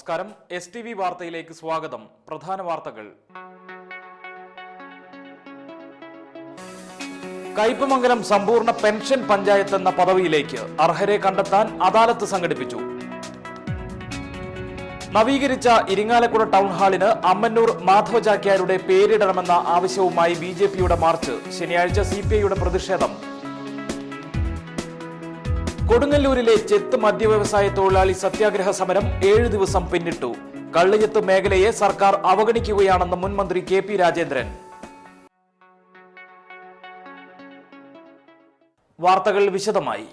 നമസ്കാരം. STV വാർത്തയിലേക്ക് സ്വാഗതം. പ്രധാന വാർത്തകൾ. കയ്പമംഗലം സമ്പൂർണ്ണ പെൻഷൻ പഞ്ചായത്ത് എന്ന പദവിയിലേക്ക് അർഹരെ കണ്ടെത്താൻ അദാലത്ത് സംഘടിപ്പിച്ചു. നവീകരിച്ച ഇരിങ്ങാലക്കുട ടൗൺ ഹാളിന് അമ്മന്നൂർ മാധവ ചാക്യാരുടെ പേരിടണമെന്ന ആവശ്യവുമായി BJPയുടെ മാർച്ച്. ശനിയാഴ്ച CPIയുടെ പ്രതിഷേധം. കൊടുങ്ങല്ലൂരിലെ ചെത്ത് മദ്യവ്യവസായ തൊഴിലാളി സത്യാഗ്രഹ സമരം 7 ദിവസം പിന്നിട്ടു. കള്ളിയത്ത് മേഖലയെ സർക്കാർ അവഗണിക്കുകയാണെന്ന് മുൻ മന്ത്രി KP രാജേന്ദ്രൻ. വാർത്തകൾ വിശദമായി.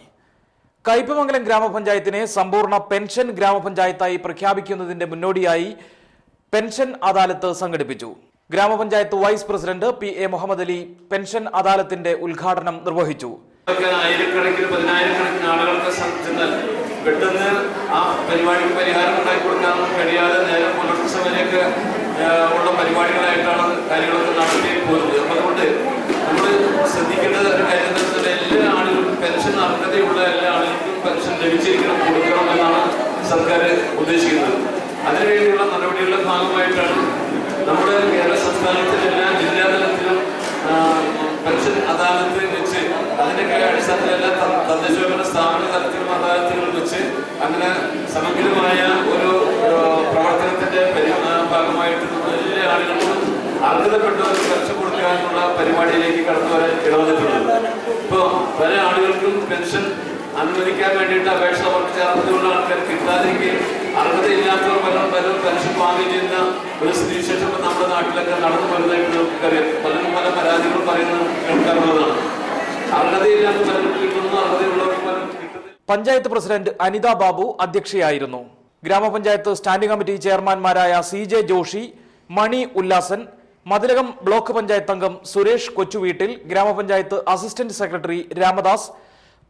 കയ്പമംഗലം ഗ്രാമപഞ്ചായത്തിനെ സമ്പൂർണ്ണ പെൻഷൻ ഗ്രാമപഞ്ചായത്തായി പ്രഖ്യാപിക്കുന്നതിന്റെ മുന്നോടിയായി പെൻഷൻ അദാലത്ത് സംഘടിപ്പിച്ചു. ഗ്രാമപഞ്ചായത്ത് vice president PA Muhammad Ali pension അദാലത്തിന്റെ ഉദ്ഘാടനം നിർവഹിച്ചു. ആയിരക്കണക്കിന് പതിനായിരക്കണക്കിന് ആളുകൾക്ക് ചെന്നാൽ പെട്ടെന്ന് ആ പരിപാടിക്ക് പരിഹാരം ഉണ്ടാക്കി കൊടുക്കാൻ കഴിയാതെ നേരെ പുലർച്ചെ സമയത്തേക്ക് ഉള്ള പരിപാടികളായിട്ടാണ് കാര്യങ്ങളൊക്കെ നടത്തി പോകുന്നത്. അപ്പം അതുകൊണ്ട് നമ്മൾ ശ്രദ്ധിക്കേണ്ട ഒരു കാര്യം എന്താ വെച്ചാൽ എല്ലാ ആളുകൾക്കും പെൻഷൻ അർഹതയുള്ള എല്ലാ ആളുകൾക്കും പെൻഷൻ ലഭിച്ചിരിക്കണം, കൊടുക്കണം എന്നാണ് സർക്കാർ ഉദ്ദേശിക്കുന്നത്. അതിനുവേണ്ടിയുള്ള നടപടികളുടെ ഭാഗമായിട്ടാണ് നമ്മുടെ കേരള സംസ്ഥാനത്തിലെ എല്ലാ ജില്ലാതലത്തിലും പെൻഷൻ അദാലത്ത് വെച്ച് അതിന്റെ അടിസ്ഥാനത്തിൽ എല്ലാ തദ്ദേശഭരണ സ്ഥാപന തലത്തിലും അദാലത്തുകൾ വെച്ച് അങ്ങനെ സമഗ്രമായ ഒരു പ്രവർത്തനത്തിന്റെ ഭാഗമായിട്ട് എല്ലാ ആളുകൾക്കും അർഹതപ്പെട്ടവർക്ക് പെൻഷൻ കൊടുക്കാനുള്ള പരിപാടിയിലേക്ക് കടന്നു വരാൻ ഇടവന്നിട്ടുള്ളത്. ഇപ്പോൾ പല ആളുകൾക്കും പെൻഷൻ അനുവദിക്കാൻ വേണ്ടിയിട്ട് അപേക്ഷ സമർപ്പിച്ച അർഹതയുള്ള ആൾക്കാർ കിട്ടാതിരിക്കുകയും അർഹതയില്ലാത്തവർ പലരും പെൻഷൻ വാങ്ങി ചെയ്യുന്ന ഒരു സ്ഥിതിവിശേഷം നമ്മുടെ നാട്ടിലൊക്കെ നടന്നു വരുന്നതായിട്ട് നമുക്കറിയാം. പലരും പല പരാതികൾ പറയുന്നത് കേൾക്കാറുള്ളതാണ്. അർഹതയില്ലാത്ത പലരും കിട്ടുന്നു, അർഹതയുള്ളവർക്ക് പലരും കിട്ടുന്നു. പഞ്ചായത്ത് പ്രസിഡന്റ് അനിത ബാബു അധ്യക്ഷയായിരുന്നു. ഗ്രാമപഞ്ചായത്ത് സ്റ്റാൻഡിംഗ് കമ്മിറ്റി ചെയർമാൻമാരായ CJ ജോഷി, മണി ഉല്ലാസൻ, മതിലകം ബ്ലോക്ക് പഞ്ചായത്ത് അംഗം സുരേഷ് കൊച്ചുവീട്ടിൽ, ഗ്രാമപഞ്ചായത്ത് അസിസ്റ്റന്റ് സെക്രട്ടറി രാമദാസ്,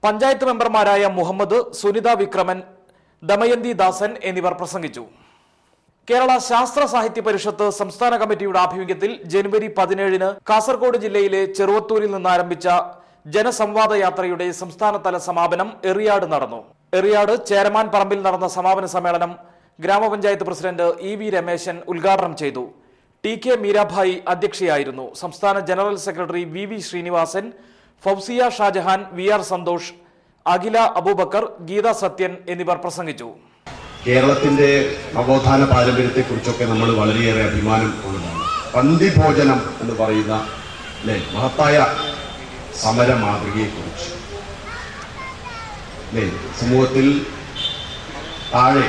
പഞ്ചായത്ത് മെമ്പർമാരായ മുഹമ്മദ്, സുനിത വിക്രമൻ, ദമയന്തി ദാസൻ എന്നിവർ പ്രസംഗിച്ചു. കേരള ശാസ്ത്ര സാഹിത്യ പരിഷത്ത് സംസ്ഥാന കമ്മിറ്റിയുടെ ആഭിമുഖ്യത്തിൽ ജനുവരി 17-ന് കാസർഗോഡ് ജില്ലയിലെ ചെറുവത്തൂരിൽ നിന്ന് ആരംഭിച്ച ജനസംവാദ യാത്രയുടെ സംസ്ഥാനതല സമാപനം എറിയാട് നടന്നു. എറിയാട് ചേരമാൻ പറമ്പിൽ നടന്ന സമാപന സമ്മേളനം ഗ്രാമപഞ്ചായത്ത് പ്രസിഡന്റ് EV രമേശൻ ഉദ്ഘാടനം ചെയ്തു. TK മീരാഭായി അധ്യക്ഷയായിരുന്നു. സംസ്ഥാന general secretary VV Srinivasan, Fousiya Shajahan, VR Santhosh, Akhila Abubakar, Geetha Sathyan എന്നിവർ പ്രസംഗിച്ചു. കേരളത്തിന്റെ നവോത്ഥാന പാരമ്പര്യത്തെ കുറിച്ചൊക്കെ നമ്മൾ വളരെയേറെ അഭിമാനം ഉള്ളതാണ്. പന്തിഭോജനം എന്ന് പറയുന്ന മഹത്തായ സമര മാതൃകയെ കുറിച്ച് സമൂഹത്തിൽ താഴെ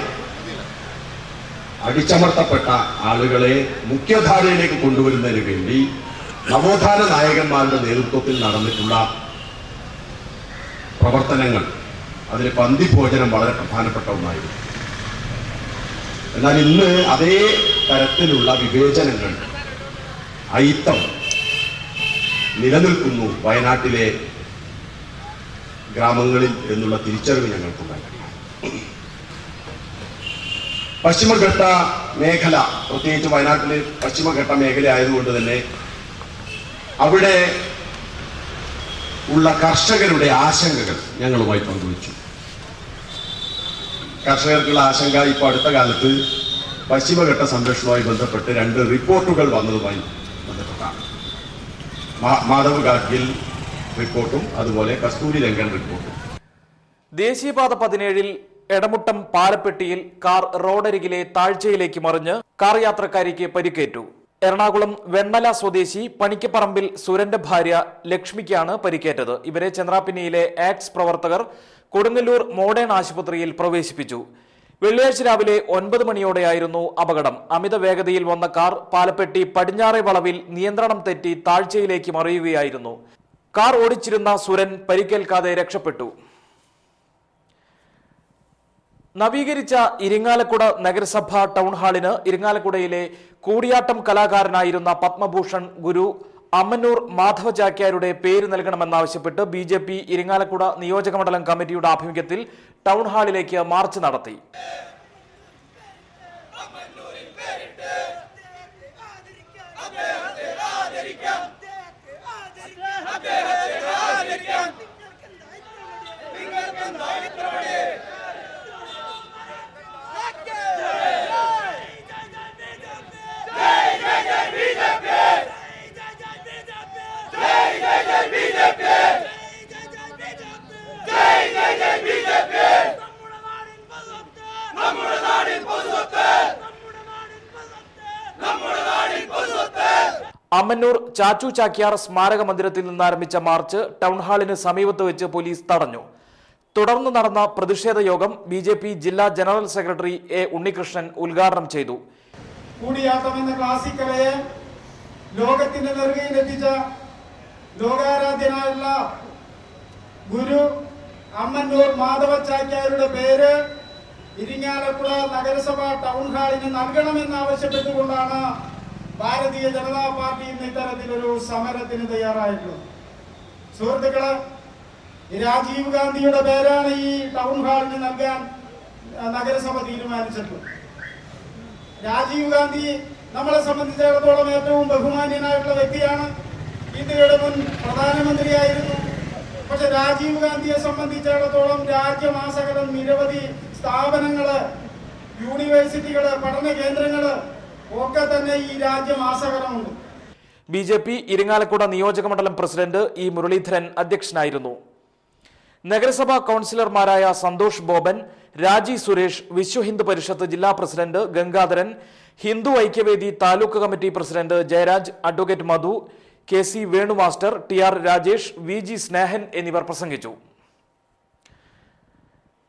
അടിച്ചമർത്തപ്പെട്ട ആളുകളെ മുഖ്യധാരയിലേക്ക് കൊണ്ടുവരുന്നതിന് വേണ്ടി നവോത്ഥാന നായകന്മാരുടെ നേതൃത്വത്തിൽ നടന്നിട്ടുള്ള പ്രവർത്തനങ്ങൾ, അതിൽ പന്തിഭോജനം വളരെ പ്രധാനപ്പെട്ട ഒന്നായിരുന്നു. എന്നാൽ ഇന്ന് അതേ തരത്തിലുള്ള വിവേചനങ്ങൾ, അയിത്തം നിലനിൽക്കുന്നു വയനാട്ടിലെ ഗ്രാമങ്ങളിൽ എന്നുള്ള തിരിച്ചറിവ് ഞങ്ങൾക്കുണ്ടായി. പശ്ചിമഘട്ട മേഖല, പ്രത്യേകിച്ച് വയനാട്ടിലെ പശ്ചിമഘട്ട മേഖല ആയതുകൊണ്ട് തന്നെ അവിടെ ഉള്ള കർഷകരുടെ ആശങ്കകൾ ഞങ്ങളുമായി പങ്കുവച്ചു. കർഷകർക്കുള്ള ആശങ്ക ഇപ്പോൾ അടുത്ത കാലത്ത് പശ്ചിമഘട്ട സംരക്ഷണവുമായി ബന്ധപ്പെട്ട് 2 റിപ്പോർട്ടുകൾ വന്നതുമായി ബന്ധപ്പെട്ടാണ്. മാധവ് ഗാഡ്ഗിൽ റിപ്പോർട്ടും അതുപോലെ കസ്തൂരി രംഗൻ റിപ്പോർട്ടും. ദേശീയപാത 17-ൽ എടമുട്ടം പാലപ്പെട്ടിയിൽ കാർ റോഡരികിലെ താഴ്ചയിലേക്ക് മറിഞ്ഞ് കാർ യാത്രക്കാരിക്ക് പരിക്കേറ്റു. എറണാകുളം വെണ്ണല സ്വദേശി പണിക്കപ്പറമ്പിൽ സുരന്റെ ഭാര്യ ലക്ഷ്മിക്കാണ് പരിക്കേറ്റത്. ഇവരെ ചന്ദ്രാപിന്നിയിലെ ആക്സ് പ്രവർത്തകർ കൊടുങ്ങല്ലൂർ മോഡേൺ ആശുപത്രിയിൽ പ്രവേശിപ്പിച്ചു. വെള്ളിയാഴ്ച രാവിലെ 9 മണിയോടെയായിരുന്നു അപകടം. അമിത വേഗതയിൽ വന്ന കാർ പാലപ്പെട്ടി പടിഞ്ഞാറെ വളവിൽ നിയന്ത്രണം തെറ്റി താഴ്ചയിലേക്ക് മറിയുകയായിരുന്നു. കാർ ഓടിച്ചിരുന്ന സുരൻ പരിക്കേൽക്കാതെ രക്ഷപ്പെട്ടു. നവീകരിച്ച ഇരിങ്ങാലക്കുട നഗരസഭ ടൗൺ ഹാളിന് ഇരിങ്ങാലക്കുടയിലെ കൂടിയാട്ടം കലാകാരനായിരുന്ന പത്മഭൂഷൺ ഗുരു അമ്മന്നൂർ മാധവ ചാക്യാരുടെ പേര് നൽകണമെന്നാവശ്യപ്പെട്ട് BJP ഇരിങ്ങാലക്കുട നിയോജകമണ്ഡലം കമ്മിറ്റിയുടെ ആഭിമുഖ്യത്തിൽ ടൗൺ ഹാളിലേക്ക് മാർച്ച് നടത്തി. അമ്മന്നൂർ ചാച്ചു ചാക്യാർ സ്മാരക മന്ദിരത്തിൽ നിന്നാരംഭിച്ച മാർച്ച് ടൗൺ ഹാളിന് സമീപത്ത് വെച്ച് പോലീസ് തടഞ്ഞു. തുടർന്ന് നടന്ന പ്രതിഷേധ യോഗം BJP ജില്ലാ ജനറൽ സെക്രട്ടറി A. ഉണ്ണികൃഷ്ണൻ ഉദ്ഘാടനം ചെയ്തു. കൂടിയാട്ടം എന്ന ക്ലാസിക്കലയെ ലോകത്തിന്റെ നെറുകയിലെത്തിച്ച ലോകാരാധ്യനായുള്ള ഗുരു അമ്മന്നൂർ മാധവ ചാക്യാരുടെ പേര് ഇരിങ്ങാലക്കുട നഗരസഭ ടൗൺ ഹാളിന് നൽകണമെന്ന് ആവശ്യപ്പെട്ടുകൊണ്ടാണ് ഭാരതീയ ജനതാ പാർട്ടി ഇന്ന് ഇത്തരത്തിലൊരു സമരത്തിന് തയ്യാറായിട്ടുള്ളത്. സുഹൃത്തുക്കളെ, രാജീവ് ഗാന്ധിയുടെ പേരാണ് ഈ ടൗൺ ഹാളിന് നൽകാൻ നഗരസഭ തീരുമാനിച്ചിട്ടുള്ളത്. രാജീവ് ഗാന്ധി നമ്മളെ സംബന്ധിച്ചിടത്തോളം ഏറ്റവും ബഹുമാന്യനായിട്ടുള്ള വ്യക്തിയാണ്. ഇന്ത്യയുടെ മുൻ പ്രധാനമന്ത്രിയായിരുന്നു. പക്ഷെ രാജീവ് ഗാന്ധിയെ സംബന്ധിച്ചിടത്തോളം രാജ്യമാസകലം നിരവധി സ്ഥാപനങ്ങള്, യൂണിവേഴ്സിറ്റികള്, പഠന കേന്ദ്രങ്ങള് ഒക്കെ തന്നെ ഈ രാജ്യമാസകലമുണ്ട്. BJP ഇരിങ്ങാലക്കുട നിയോജകമണ്ഡലം പ്രസിഡന്റ് E. മുരളീധരൻ അധ്യക്ഷനായിരുന്നു. നഗരസഭാ കൌൺസിലർമാരായ സന്തോഷ് ബോബൻ, രാജി സുരേഷ്, വിശ്വ ഹിന്ദു പരിഷത്ത് ജില്ലാ president Gangadharan, Hindu Aikyavedi taluk committee president Jayaraj, advocate Madhu, KC Venu master, TR Rajesh, VG Snehan എന്നിവർ പ്രസംഗിച്ചു.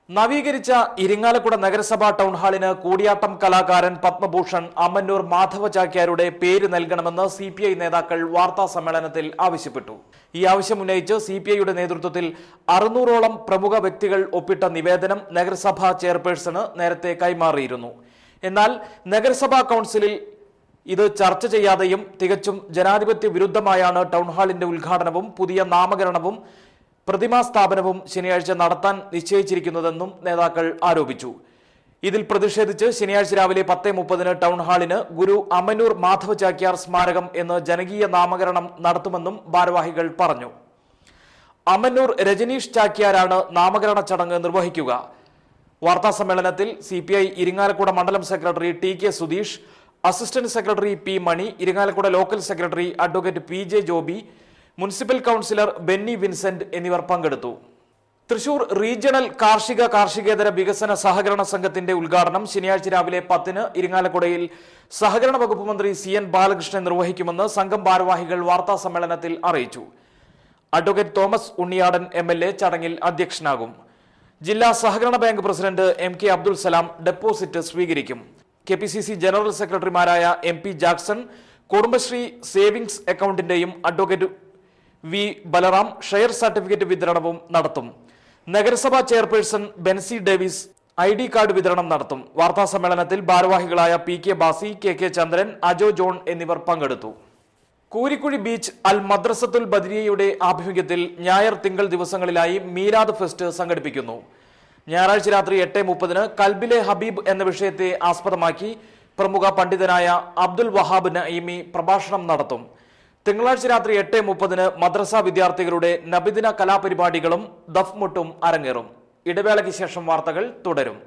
നവീകരിച്ച ഇരിങ്ങാലക്കുട നഗരസഭാ ടൗൺ ഹാളിന് കൂടിയാട്ടം കലാകാരൻ പത്മഭൂഷൺ അമ്മന്നൂർ മാധവ ചാക്യാരുടെ പേര് നൽകണമെന്ന് CPI നേതാക്കൾ വാർത്താ സമ്മേളനത്തിൽ ആവശ്യപ്പെട്ടു. ഈ ആവശ്യം ഉന്നയിച്ച് CPIയുടെ നേതൃത്വത്തിൽ 600ഓളം പ്രമുഖ വ്യക്തികൾ ഒപ്പിട്ട നിവേദനം നഗരസഭാ ചെയർപേഴ്സണ് നേരത്തെ കൈമാറിയിരുന്നു. എന്നാൽ നഗരസഭാ കൌൺസിലിൽ ഇത് ചർച്ച ചെയ്യാതെയും തികച്ചും ജനാധിപത്യ വിരുദ്ധമായാണ് ടൗൺ ഹാളിന്റെ ഉദ്ഘാടനവും പുതിയ നാമകരണവും പ്രതിമാ സ്ഥാപനവും ശനിയാഴ്ച നടത്താൻ നിശ്ചയിച്ചിരിക്കുന്നതെന്നും നേതാക്കൾ ആരോപിച്ചു. ഇതിൽ പ്രതിഷേധിച്ച് ശനിയാഴ്ച രാവിലെ 10:30 ടൗൺ ഹാളിന് ഗുരു അമ്മന്നൂർ മാധവ ചാക്യാർ സ്മാരകം എന്ന് ജനകീയ നാമകരണം നടത്തുമെന്നും ഭാരവാഹികൾ പറഞ്ഞു. അമ്മന്നൂർ രജനീഷ് ചാക്യാരാണ് നാമകരണ ചടങ്ങ് നിർവഹിക്കുക. വാർത്താ സമ്മേളനത്തിൽ CPI ഇരിങ്ങാലക്കുട മണ്ഡലം secretary TK Sudheesh, assistant secretary P. Mani, Irinjalakuda local secretary advocate PJ Joby, municipal councillor Benny Vincent എന്നിവർ പങ്കെടുത്തു. തൃശൂർ റീജിയണൽ കാർഷികേതര വികസന സഹകരണ സംഘത്തിന്റെ ഉദ്ഘാടനം ശനിയാഴ്ച രാവിലെ 10 ഇരിങ്ങാലക്കുടയിൽ സഹകരണ വകുപ്പ് മന്ത്രി CN ബാലകൃഷ്ണൻ നിർവഹിക്കുമെന്ന് സംഘം ഭാരവാഹികൾ വാർത്താ സമ്മേളനത്തിൽ അറിയിച്ചു. അഡ്വക്കേറ്റ് തോമസ് ഉണ്ണിയാടൻ MLA ചടങ്ങിൽ അധ്യക്ഷനാകും. ജില്ലാ സഹകരണ bank president MK Abdul Salam deposit സ്വീകരിക്കും. KPCC ജനറൽ സെക്രട്ടറിമാരായ MP ജാക്സൺ കുടുംബശ്രീ സേവിംഗ്സ് അക്കൗണ്ടിന്റെയും advocate V. Balaram share certificate വിതരണവും നടത്തും. നഗരസഭാ chairperson Benzy Davis ID card വിതരണം നടത്തും. വാർത്താ സമ്മേളനത്തിൽ ഭാരവാഹികളായ PK ബാസി, KK ചന്ദ്രൻ, അജോ ജോൺ എന്നിവർ പങ്കെടുത്തു. കൂരിക്കുഴി ബീച്ച് അൽ മദ്രസത്തുൽ ബദരിയയുടെ ആഭിമുഖ്യത്തിൽ ഞായർ തിങ്കൾ ദിവസങ്ങളിലായി മീലാദ് ഫെസ്റ്റ് സംഘടിപ്പിക്കുന്നു. ഞായറാഴ്ച രാത്രി 8:30 കൽബിലെ ഹബീബ് എന്ന വിഷയത്തെ ആസ്പദമാക്കി പ്രമുഖ പണ്ഡിതനായ അബ്ദുൽ വഹാബ് നഈമി പ്രഭാഷണം നടത്തും. തിങ്കളാഴ്ച രാത്രി 8:30 മദ്രസ വിദ്യാർത്ഥികളുടെ നബിദിന കലാപരിപാടികളും ദഫ് മുട്ടും അരങ്ങേറും. ഇടവേളയ്ക്ക് ശേഷം വാർത്തകൾ തുടരും.